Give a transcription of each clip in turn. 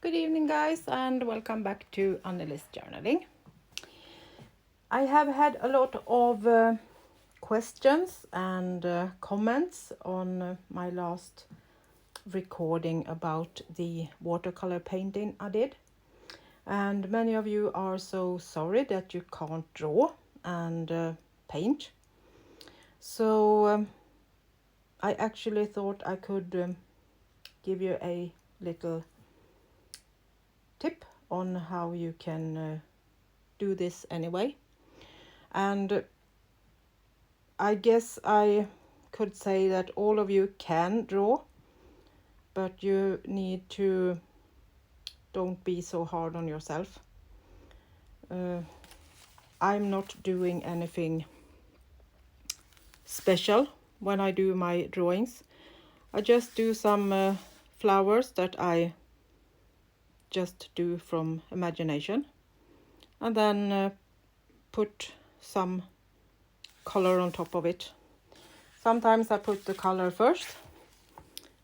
Good evening, guys, and welcome back to Annelies Journaling. I have had a lot of questions and comments on my last recording about the watercolor painting I did. And many of you are so sorry that you can't draw and paint. So I actually thought I could give you a little tip on how you can do this anyway. And I guess I could say that all of you can draw, but you need to don't be so hard on yourself. I'm not doing anything special when I do my drawings. I just do some flowers that I just do from imagination, and then put some color on top of it. Sometimes I put the color first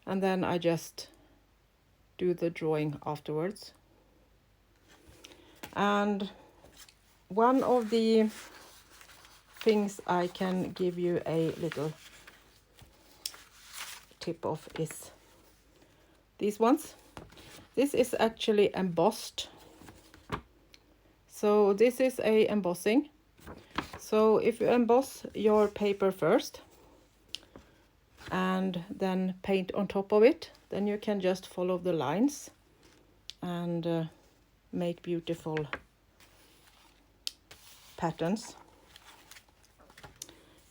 and then I just do the drawing afterwards. And one of the things I can give you a little tip of is these ones. This is actually embossed. So this is a embossing. So if you emboss your paper first and then paint on top of it, then you can just follow the lines and make beautiful patterns.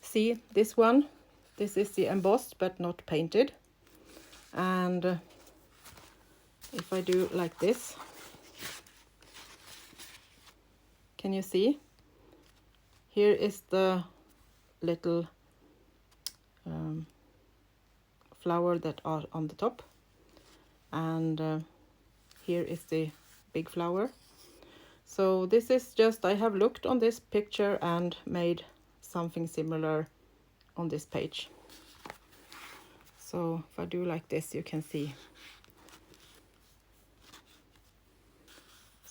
See this one? This is the embossed but not painted. And if I do like this, can you see? Here is the little flower that are on the top, and here is the big flower. So this is just, I have looked on this picture and made something similar on this page. So if I do like this, you can see.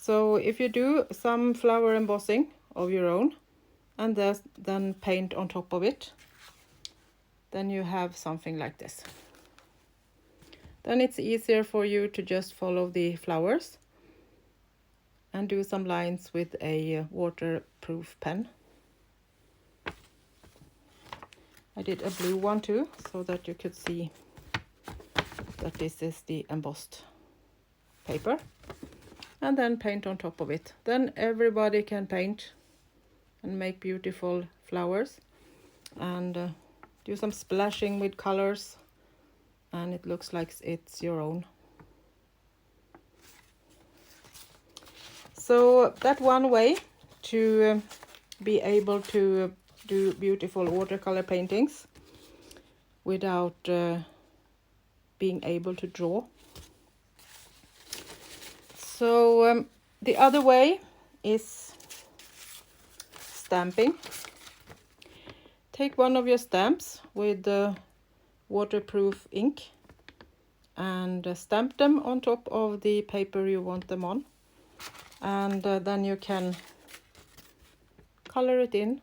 So if you do some flower embossing of your own and then paint on top of it, then you have something like this. Then it's easier for you to just follow the flowers and do some lines with a waterproof pen. I did a blue one too, so that you could see that this is the embossed paper. And then paint on top of it. Then everybody can paint and make beautiful flowers and do some splashing with colors, and it looks like it's your own. So that one way to be able to do beautiful watercolor paintings without being able to draw. So the other way is stamping. Take one of your stamps with waterproof ink and stamp them on top of the paper you want them on, and then you can color it in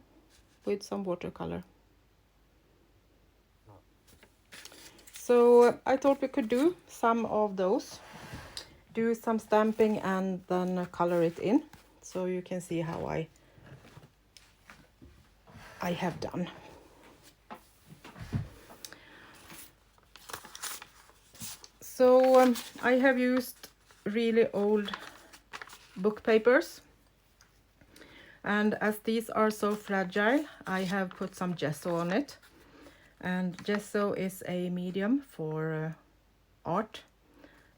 with some watercolor. So I thought we could do some of those. Do some stamping and then color it in, so you can see how I have done. So I have used really old book papers, and as these are so fragile, I have put some gesso on it. And gesso is a medium for art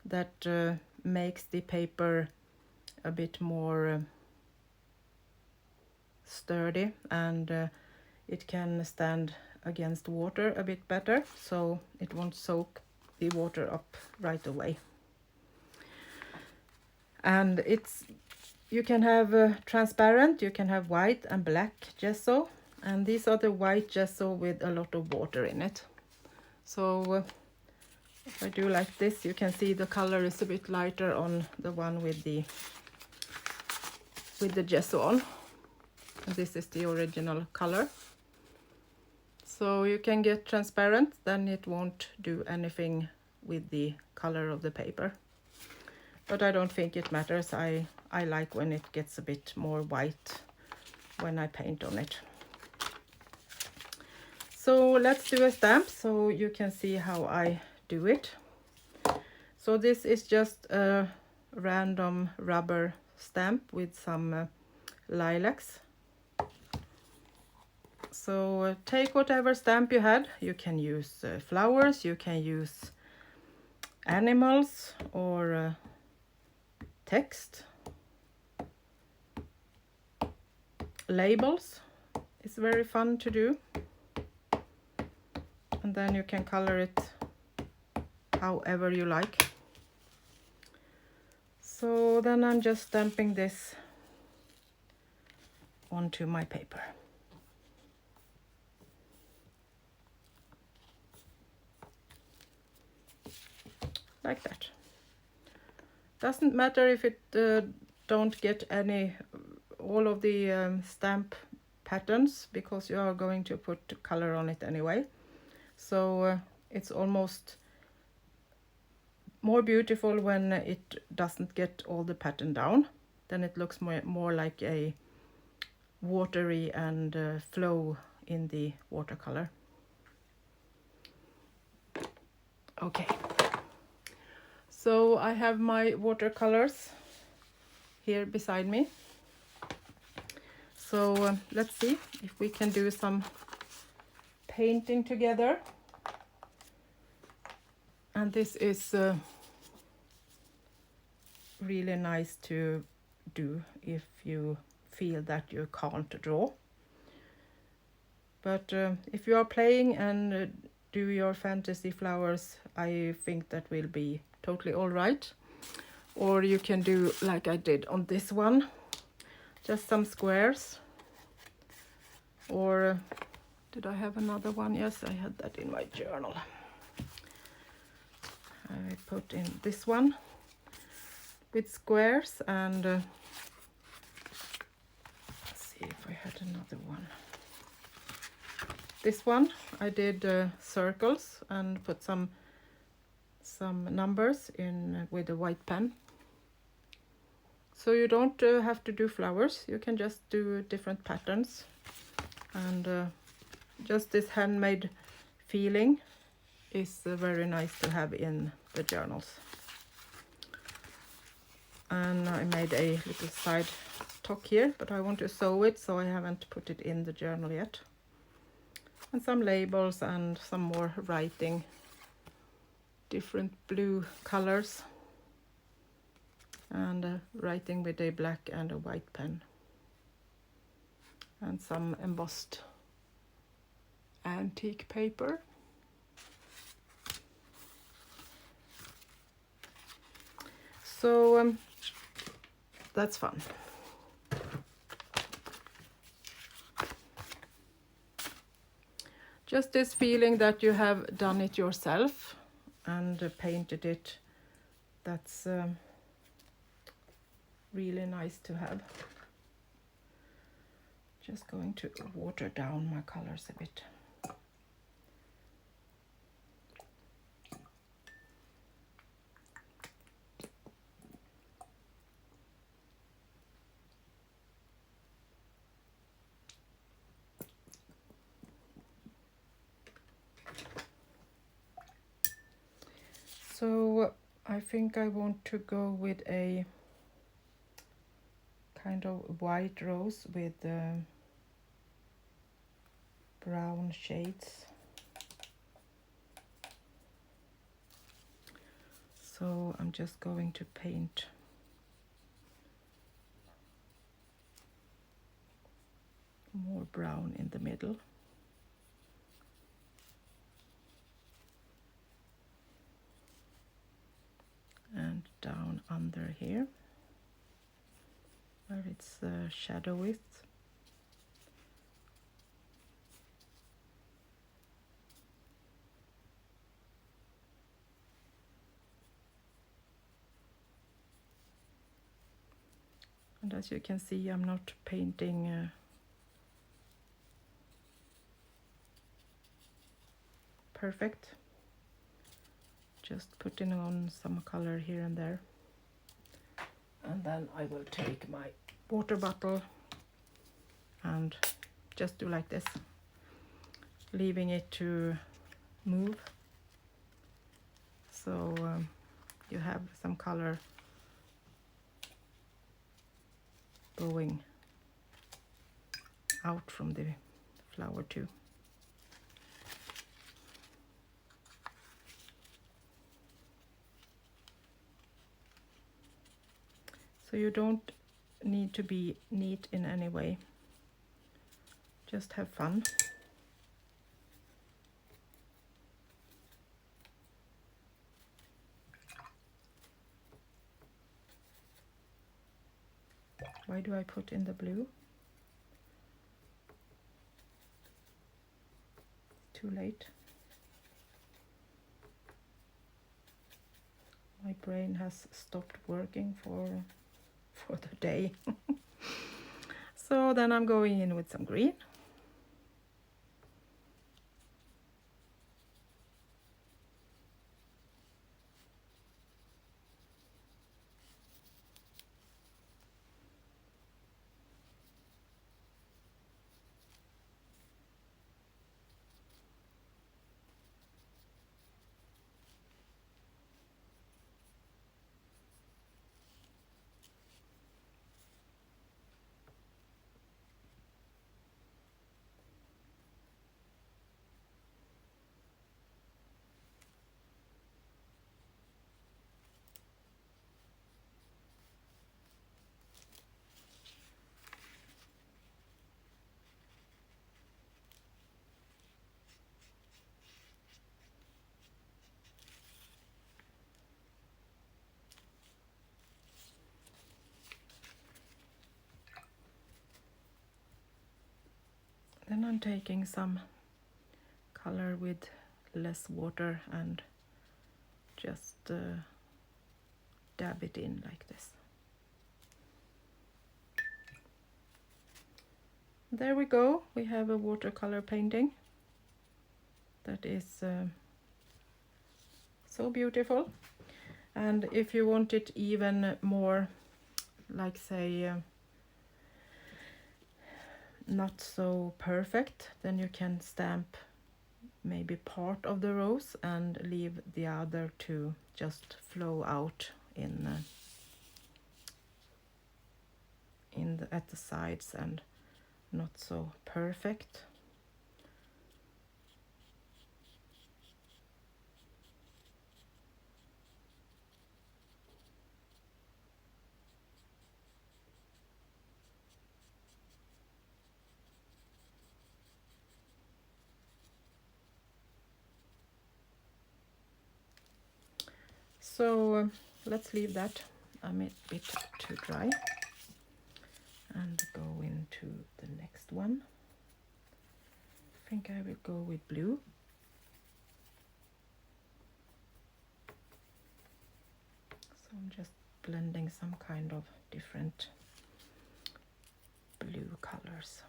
that makes the paper a bit more sturdy, and it can stand against water a bit better, so it won't soak the water up right away. And you can have transparent, you can have white and black gesso, and these are the white gesso with a lot of water in it. So If I do like this, you can see the color is a bit lighter on the one with the gesso on. And this is the original color. So you can get transparent, then it won't do anything with the color of the paper. But I don't think it matters. I like when it gets a bit more white when I paint on it. So let's do a stamp so you can see how I do it. So this is just a random rubber stamp with some lilacs. So take whatever stamp you had. You can use flowers, you can use animals or text, labels. It's very fun to do. And then you can color it however you like. So then I'm just stamping this onto my paper. Like that. Doesn't matter if it don't get all of the stamp patterns, because you are going to put color on it anyway. So it's almost more beautiful when it doesn't get all the pattern down. Then it looks more like a watery and flow in the watercolor. Okay. So I have my watercolors here beside me. So let's see if we can do some painting together. And this is really nice to do if you feel that you can't draw. But if you are playing and do your fantasy flowers, I think that will be totally all right. Or you can do like I did on this one, just some squares. Or did I have another one? Yes, I had that in my journal. I put in this one with squares, and let's see if I had another one. This one I did circles and put some numbers in with a white pen. So you don't have to do flowers, you can just do different patterns, and just this handmade feeling is very nice to have in the journals. And I made a little side tuck here, but I want to sew it, so I haven't put it in the journal yet. And some labels and some more writing, different blue colors, and writing with a black and a white pen, and some embossed antique paper. So that's fun. Just this feeling that you have done it yourself and painted it, that's really nice to have. Just going to water down my colors a bit. So I think I want to go with a kind of white rose with brown shades. So I'm just going to paint more brown in the middle. And down under here, where it's shadowy. And as you can see, I'm not painting perfect, just putting on some color here and there. And then I will take my water bottle and just do like this, leaving it to move, so you have some color going out from the flower too. So you don't need to be neat in any way, just have fun. Why do I put in the blue? Too late. My brain has stopped working for the day. So then I'm going in with some green. Then I'm taking some color with less water and just dab it in like this. There we go, we have a watercolor painting that is so beautiful. And if you want it even more, like say, not so perfect, then you can stamp maybe part of the rose and leave the other to just flow out at the sides and not so perfect. So let's leave that a bit to dry and go into the next one. I think I will go with blue. So I'm just blending some kind of different blue colors.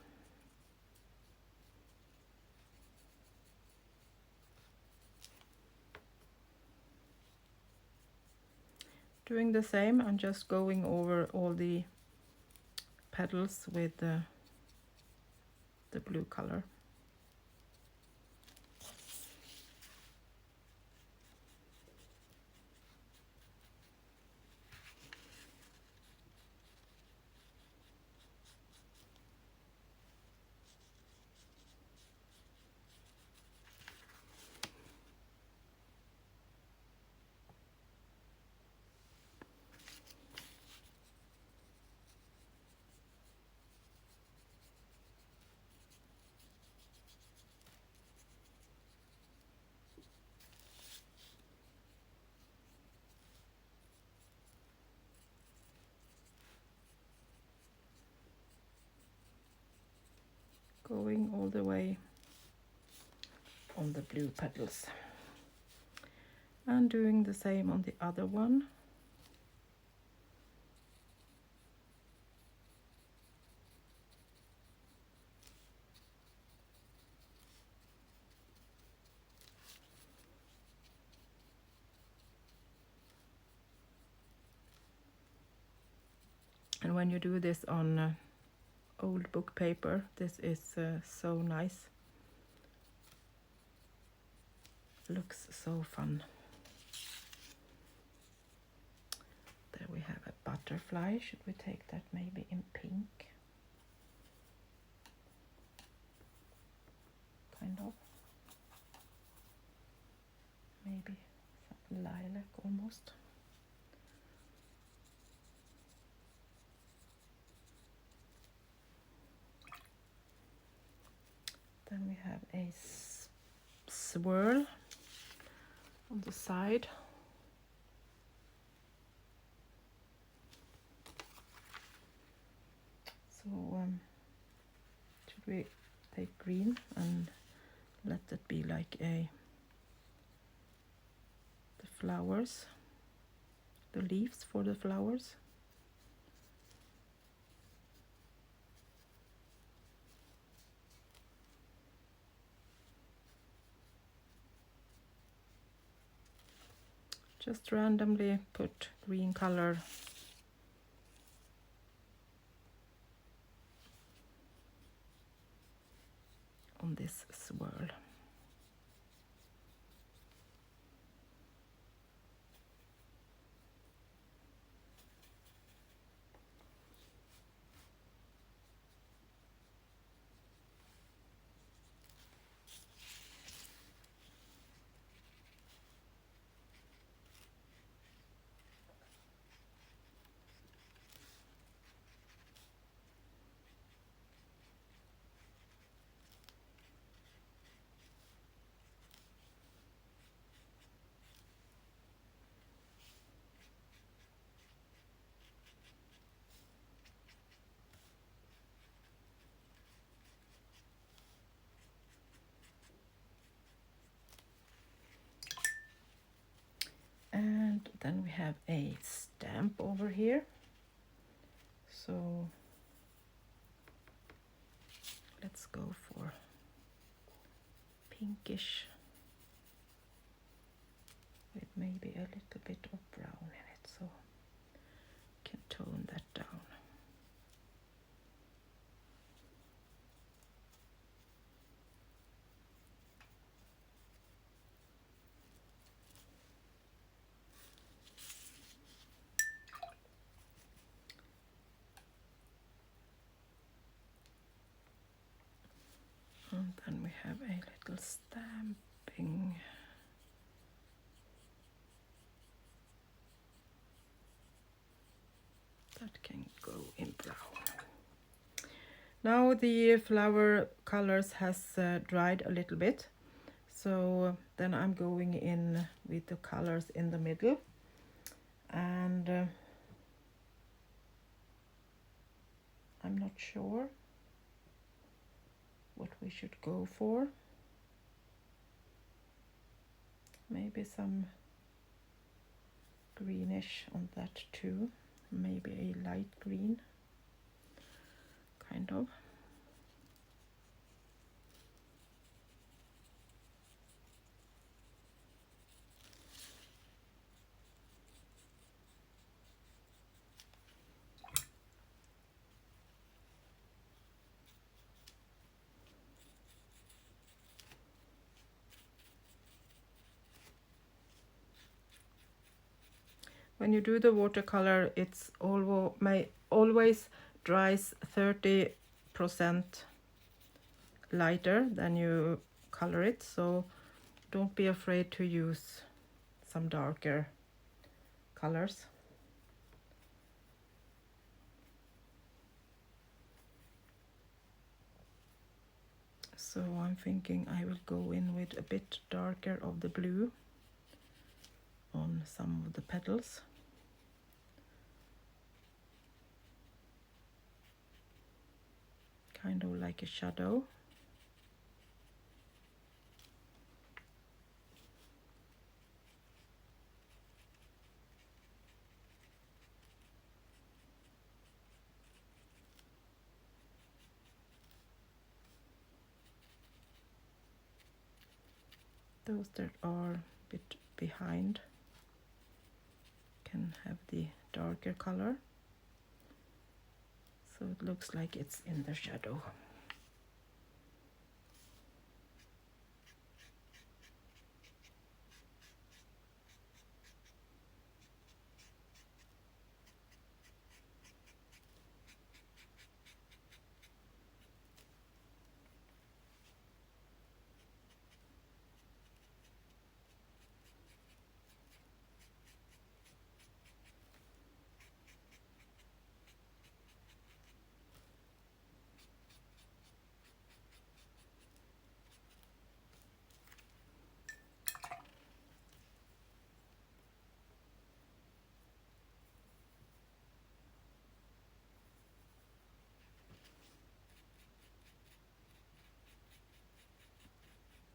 Doing the same, I'm just going over all the petals with the blue color. Going all the way on the blue petals and doing the same on the other one. And when you do this on old book paper, this is so nice. Looks so fun. There we have a butterfly. Should we take that maybe in pink? Kind of. Maybe some lilac almost. Then we have a swirl on the side. So should we take green and let that be like the flowers, the leaves for the flowers? Just randomly put green color on this swirl. And then we have a stamp over here. So let's go for pinkish with maybe a little bit of brown in it, so we can tone that down. And then we have a little stamping. That can go in brown. Now the flower colors has dried a little bit, so then I'm going in with the colors in the middle, and I'm not sure what we should go for. Maybe some greenish on that too, maybe a light green, kind of. When you do the watercolor, it's always dries 30% lighter than you color it, so don't be afraid to use some darker colors. So I'm thinking I will go in with a bit darker of the blue on some of the petals. Kind of like a shadow. Those that are a bit behind can have the darker color. so it looks like it's in the shadow.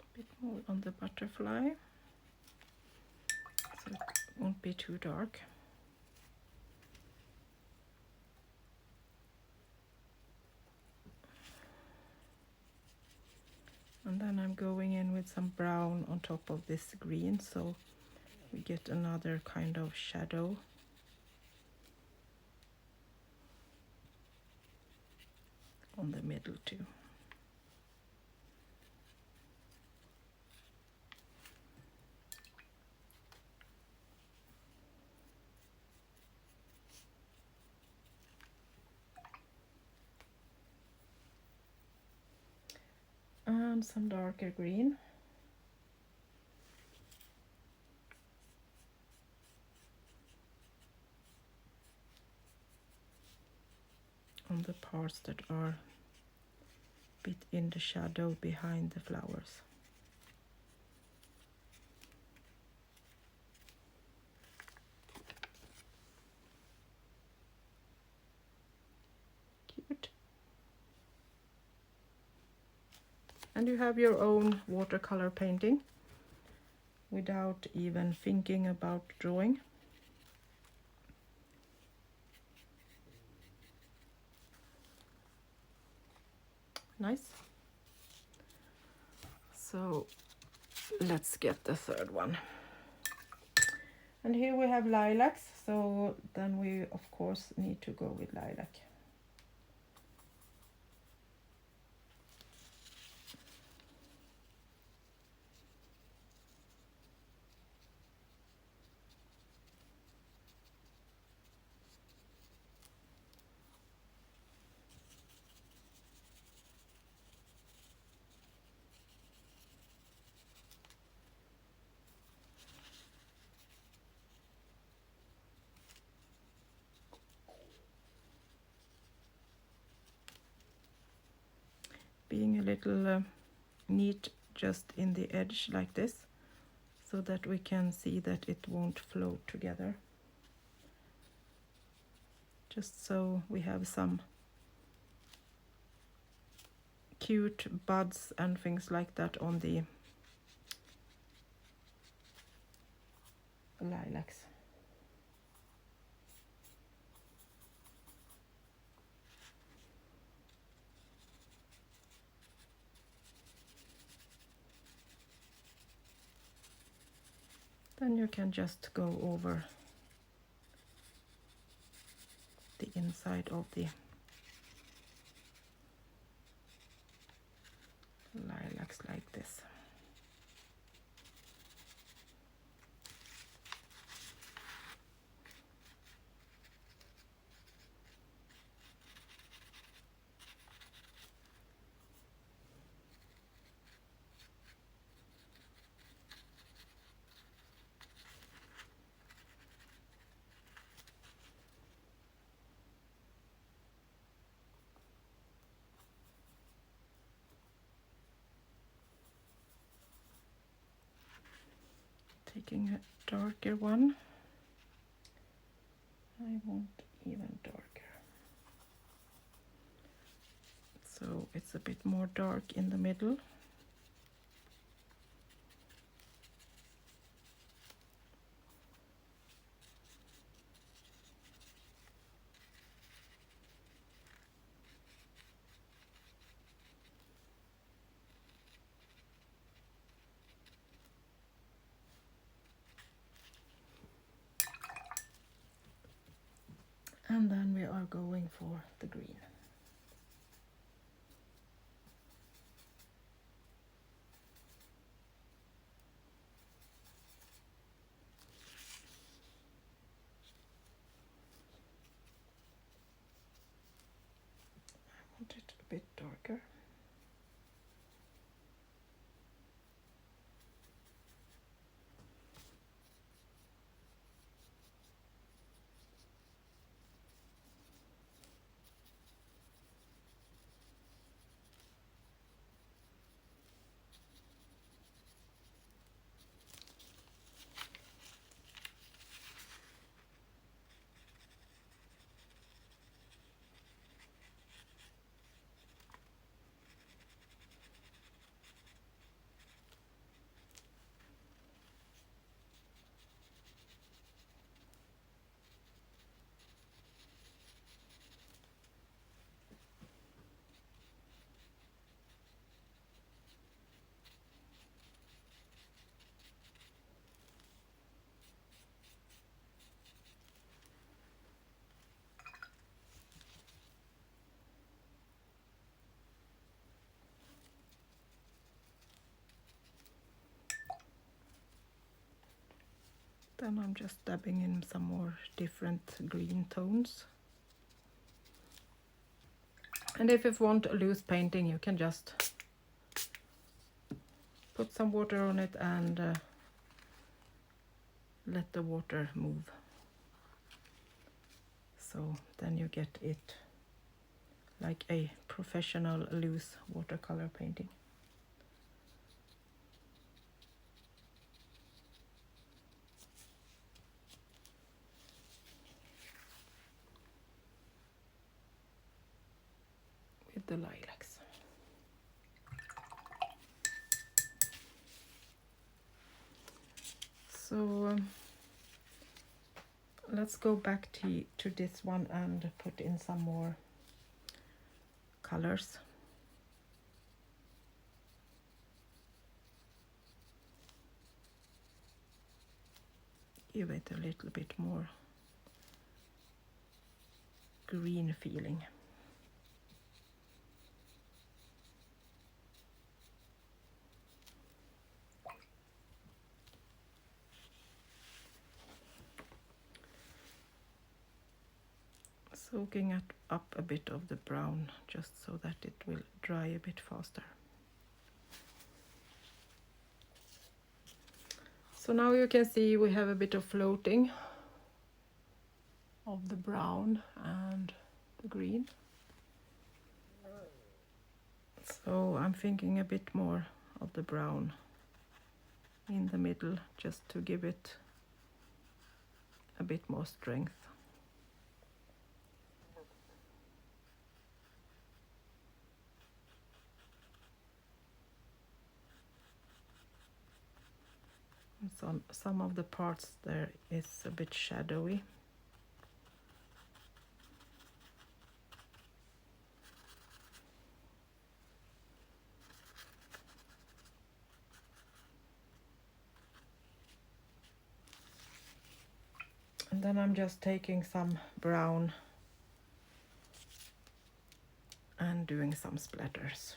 A bit more on the butterfly, so it won't be too dark. And then I'm going in with some brown on top of this green, so we get another kind of shadow. On the middle too. And some darker green. On the parts that are a bit in the shadow behind the flowers. Cute. And you have your own watercolor painting without even thinking about drawing. Nice. So let's get the third one. And here we have lilacs, so then we of course need to go with lilac. Being a little neat just in the edge like this, so that we can see that it won't float together. Just so we have some cute buds and things like that on the lilacs. Then you can just go over the inside of the lilacs like this. Taking a darker one. I want even darker. So it's a bit more dark in the middle. And then we are going for the green. Then I'm just dabbing in some more different green tones. And if you want a loose painting, you can just put some water on it and let the water move. So then you get it like a professional loose watercolor painting. With the lilacs. So let's go back to this one and put in some more colors. Give it a little bit more green feeling. Soaking up a bit of the brown just so that it will dry a bit faster. So now you can see we have a bit of floating of the brown and the green. So I'm thinking a bit more of the brown in the middle just to give it a bit more strength. And some of the parts there is a bit shadowy. And then I'm just taking some brown and doing some splatters.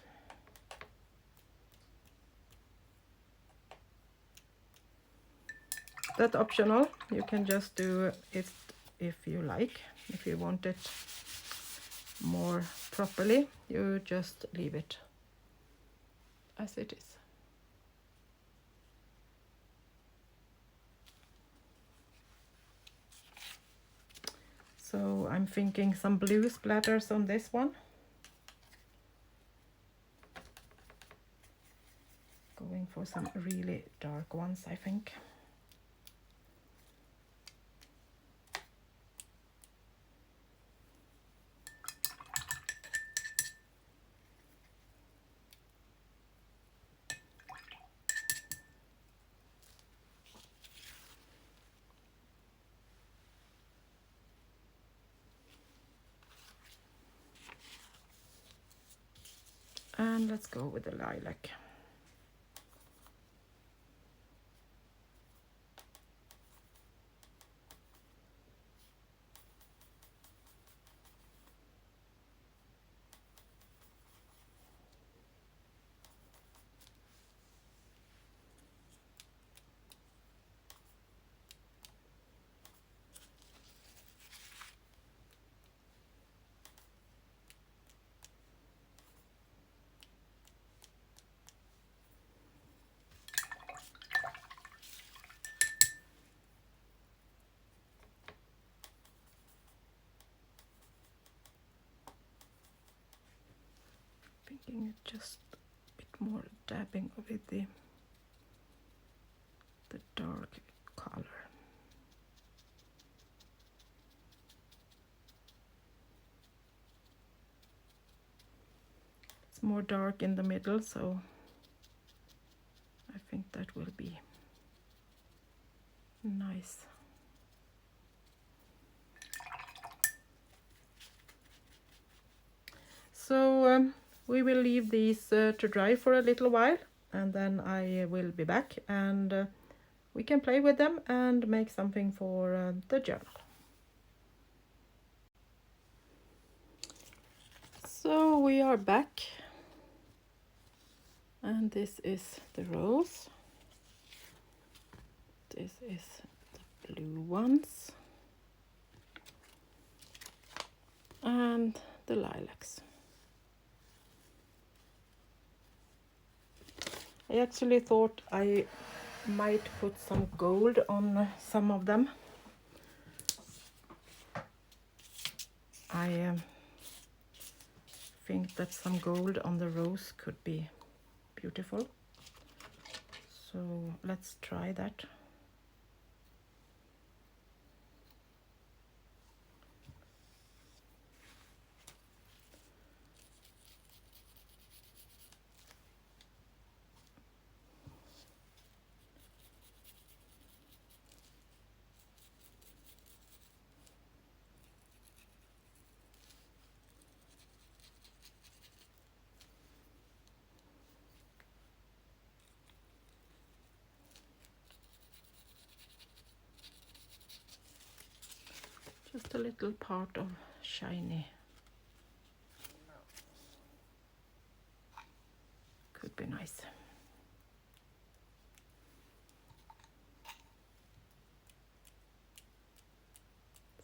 That's optional. You can just do it if you like. If you want it more properly, you just leave it as it is. So I'm thinking some blue splatters on this one. Going for some really dark ones, I think. And let's go with the lilac. Thinking just a bit more dabbing with the dark color. It's more dark in the middle, so I think that will be nice. So we will leave these to dry for a little while, and then I will be back and we can play with them and make something for the journal. So we are back, and this is the rose. This is the blue ones, and the lilacs. I actually thought I might put some gold on some of them. I think that some gold on the rose could be beautiful. So let's try that. Just a little part of shiny could be nice.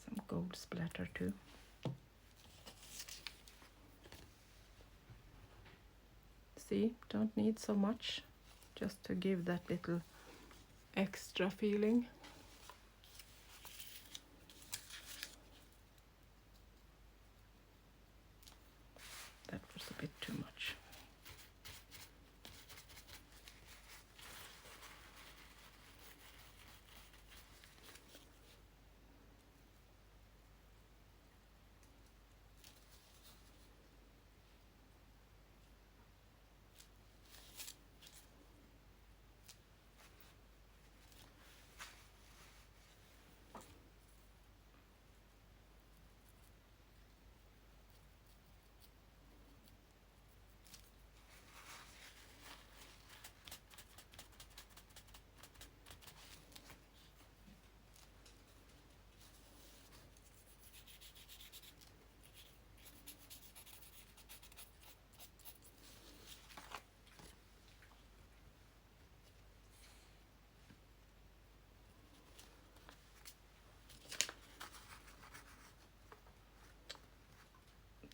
Some gold splatter too. See, don't need so much, just to give that little extra feeling. That was a bit too much.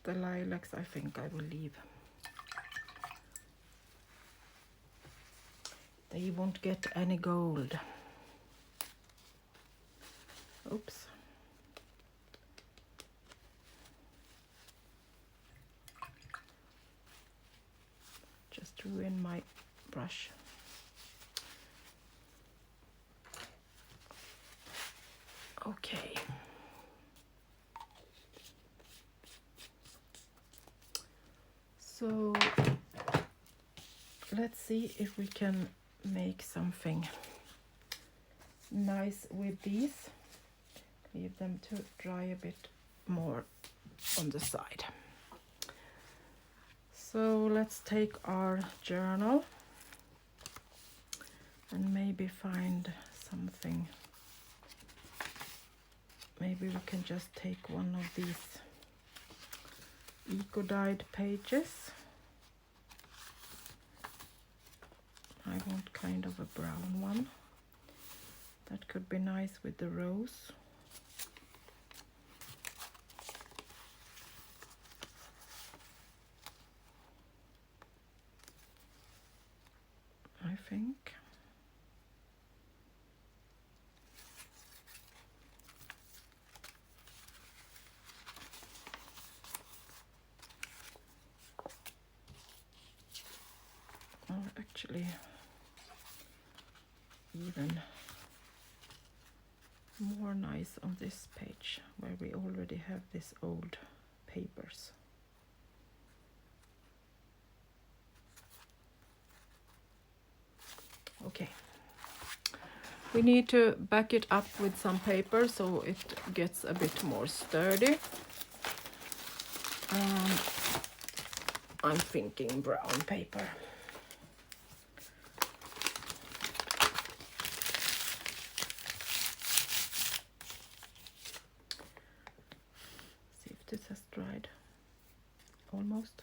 The lilacs I think I will leave. They won't get any gold. Oops. Just ruined my brush. Okay. So let's see if we can make something nice with these. Leave them to dry a bit more on the side. So let's take our journal and maybe find something. Maybe we can just take one of these eco-dyed pages. I want kind of a brown one. That could be nice with the rose. I think. Or actually even more nice on this page where we already have these old papers. Okay. We need to back it up with some paper so it gets a bit more sturdy. And I'm thinking brown paper. See if this has dried almost.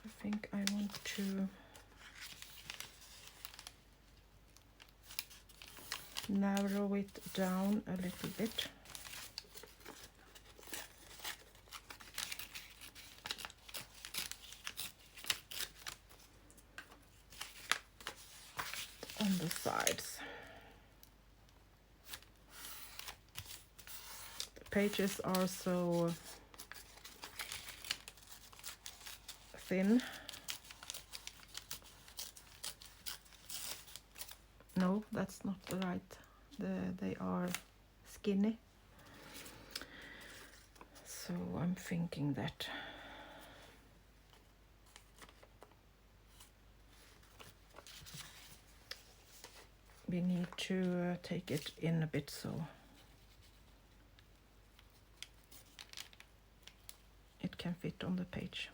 I think I want to narrow it down a little bit. On the sides. The pages are so thin. No, that's not the right. They are skinny. So I'm thinking that we need to take it in a bit so it can fit on the page.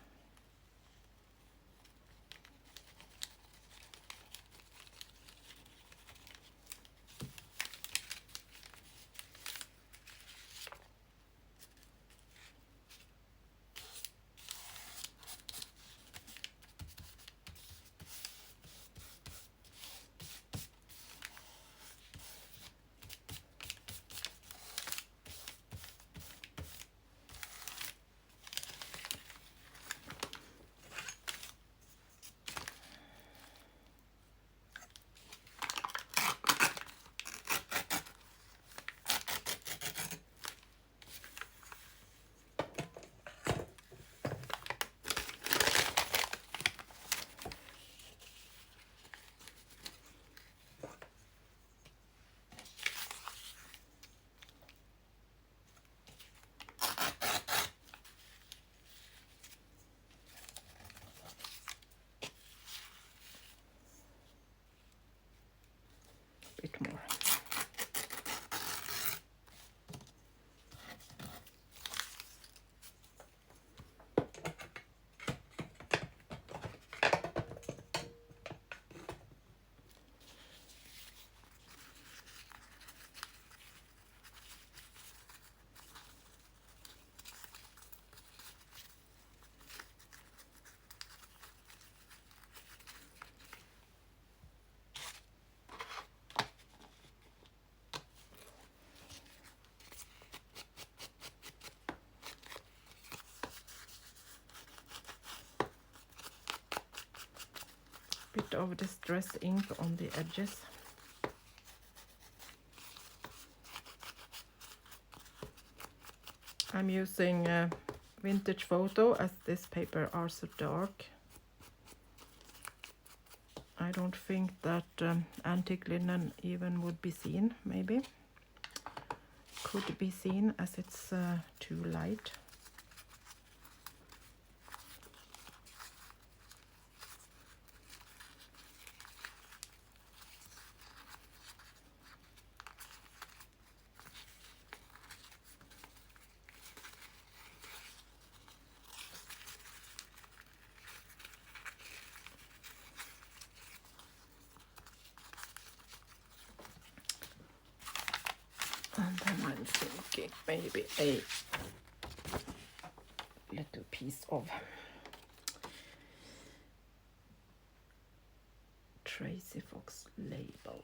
Bit more. Bit of distress ink on the edges. I'm using vintage photo as this paper are so dark. I don't think that antique linen even would be seen, maybe. Could be seen as it's too light. And then I'm thinking maybe a little piece of Tracy Fox label.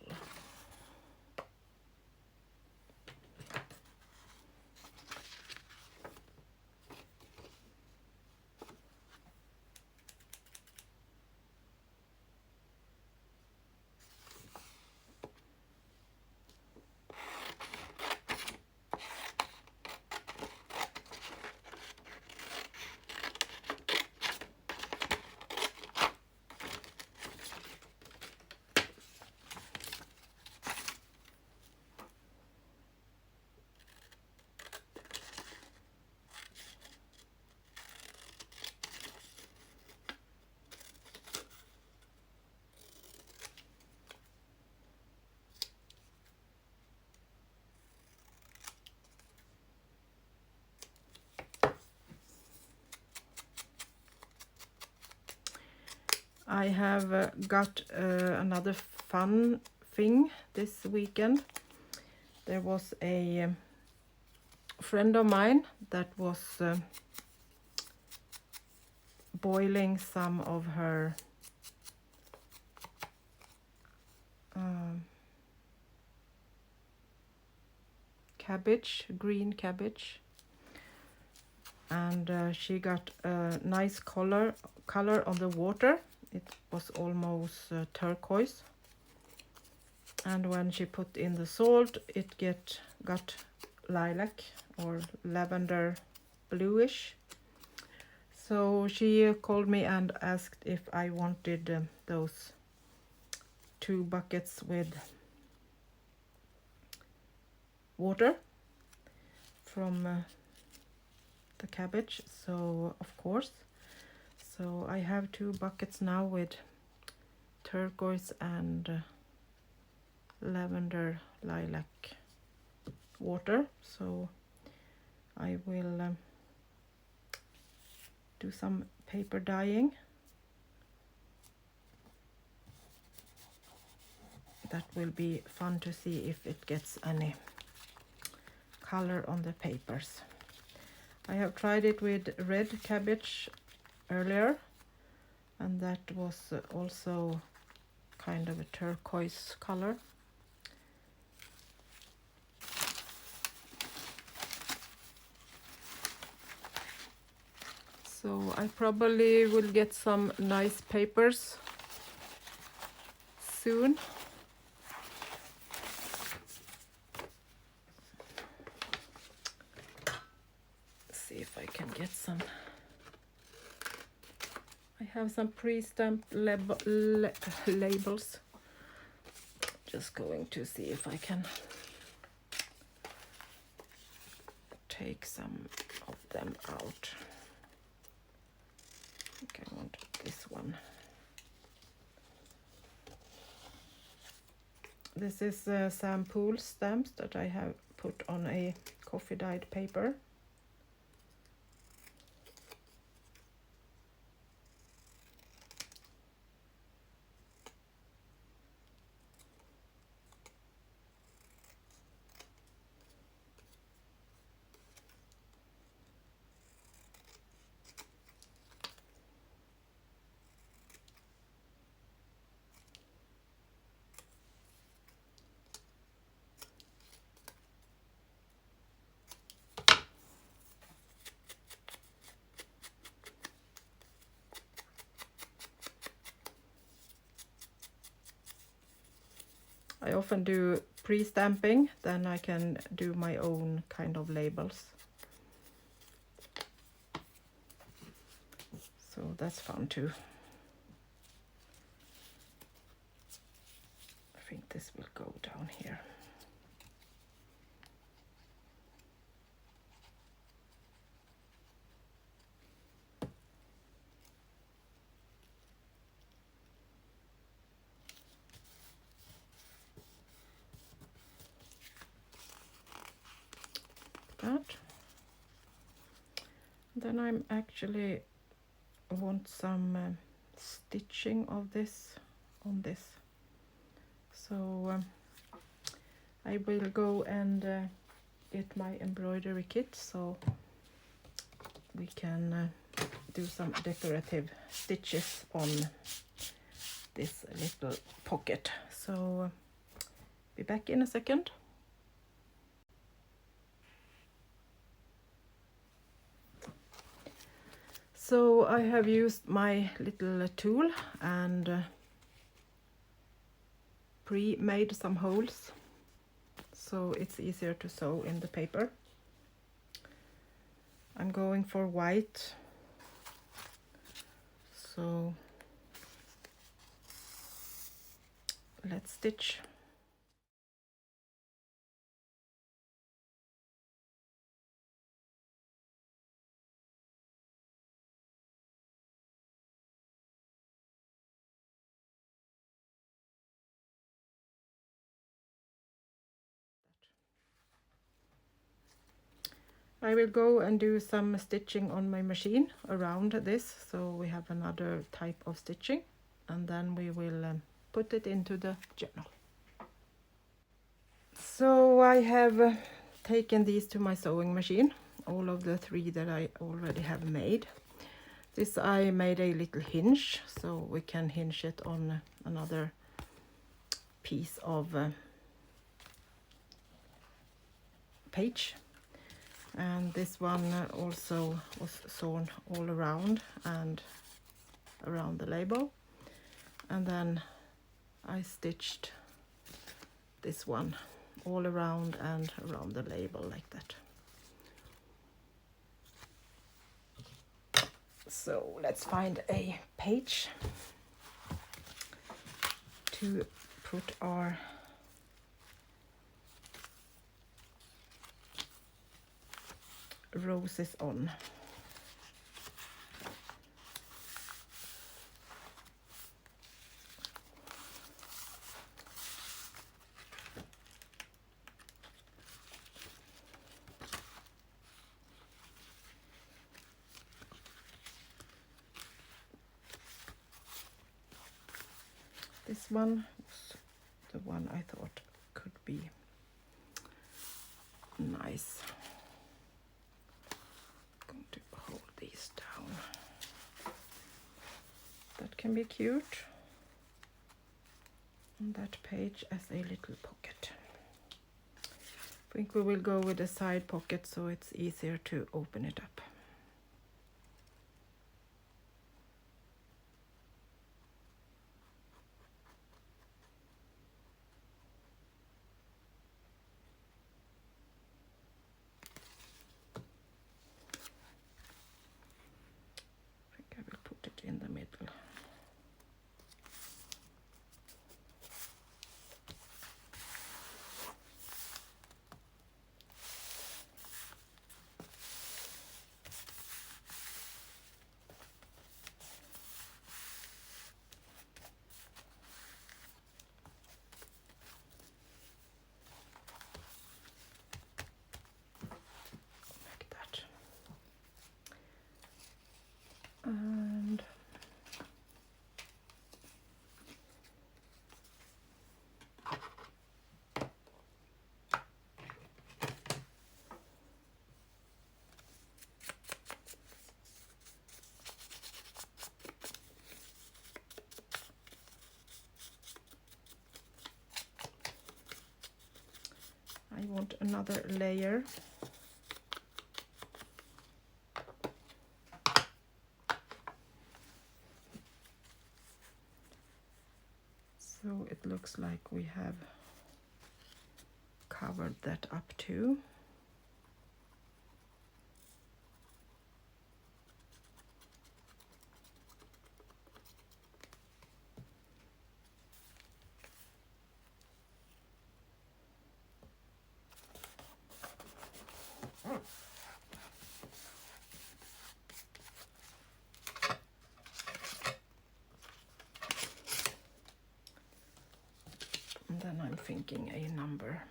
I have got another fun thing this weekend. There was a friend of mine that was boiling some of her cabbage, green cabbage, and she got a nice color on the water. It was almost turquoise, and when she put in the salt it got lilac or lavender bluish. So she called me and asked if I wanted those 2 buckets with water from the cabbage. So of course, so I have 2 buckets now with turquoise and lavender lilac water. So I will do some paper dyeing. That will be fun to see if it gets any color on the papers. I have tried it with red cabbage earlier, and that was also kind of a turquoise color. So I probably will get some nice papers soon. See if I can get some. I have some pre-stamped labels. Just going to see if I can take some of them out. I think I want this one. This is Sam Poole stamps that I have put on a coffee dyed paper. I often do pre-stamping, then I can do my own kind of labels. So that's fun too. I think this will go down here. That. Then I'm actually want some stitching of this on this. So I will go and get my embroidery kit so we can do some decorative stitches on this little pocket. So be back in a second. So I have used my little tool and pre-made some holes so it's easier to sew in the paper. I'm going for white, so let's stitch. I will go and do some stitching on my machine around this, so we have another type of stitching, and then we will put it into the journal. So I have taken these to my sewing machine, all of the 3 that I already have made. This I made a little hinge, so we can hinge it on another piece of page, and this one also was sewn all around and around the label, and then I stitched this one all around and around the label like that. So let's find a page to put our roses on. This one was the one I thought could be nice. I'm going to hold these down. That can be cute on that page as a little pocket. I think we will go with a side pocket so it's easier to open it up. In the middle. Like that. And I want another layer. So it looks like we have covered that up too. And then I'm thinking a number.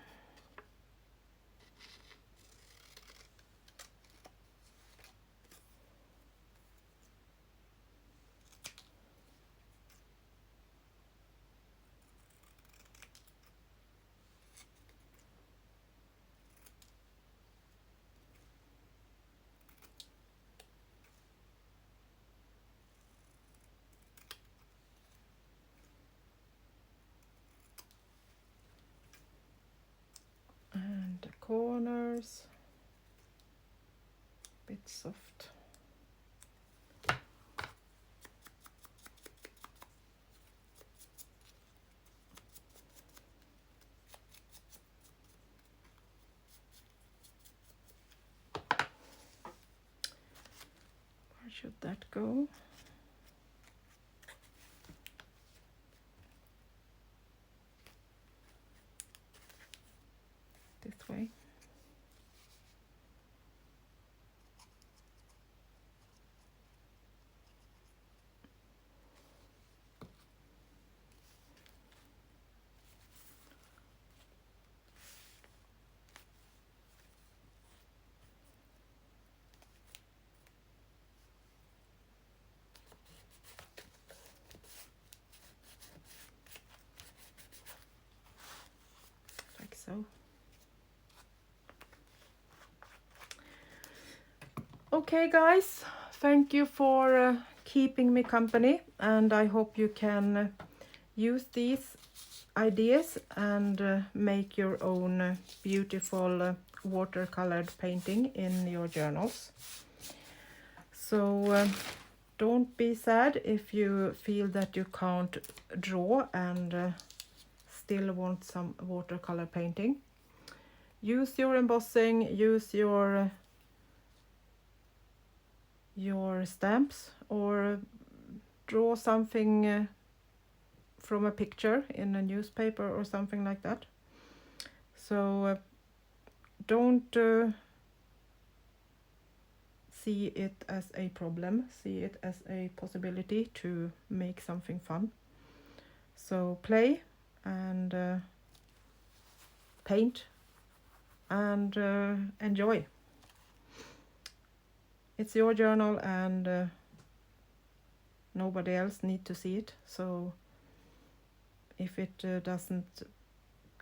And the corners, a bit soft. Where should that go? This way. Like so. Okay guys, thank you for keeping me company, and I hope you can use these ideas and make your own beautiful watercolored painting in your journals. So don't be sad if you feel that you can't draw and still want some watercolor painting. Use your embossing, use your stamps, or draw something from a picture in a newspaper or something like that. So don't see it as a problem, see it as a possibility to make something fun. So play and paint and enjoy. It's your journal and nobody else need to see it, so if it doesn't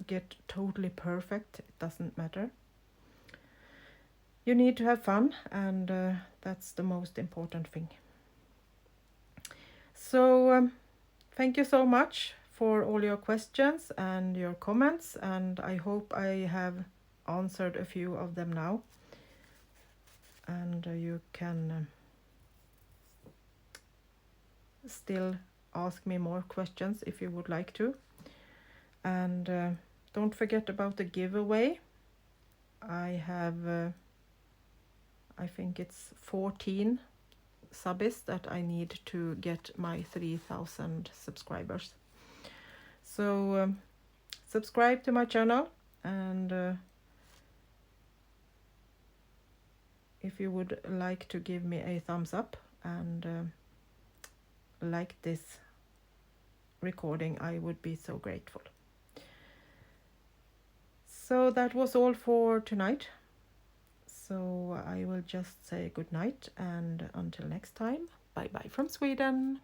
get totally perfect, it doesn't matter. You need to have fun, and that's the most important thing. So thank you so much for all your questions and your comments, and I hope I have answered a few of them now, and you can still ask me more questions if you would like to. And don't forget about the giveaway. I have I think it's 14 subbies that I need to get my 3,000 subscribers. So subscribe to my channel, and if you would like to give me a thumbs up and like this recording, I would be so grateful. So that was all for tonight. So I will just say good night, and until next time, bye bye from Sweden.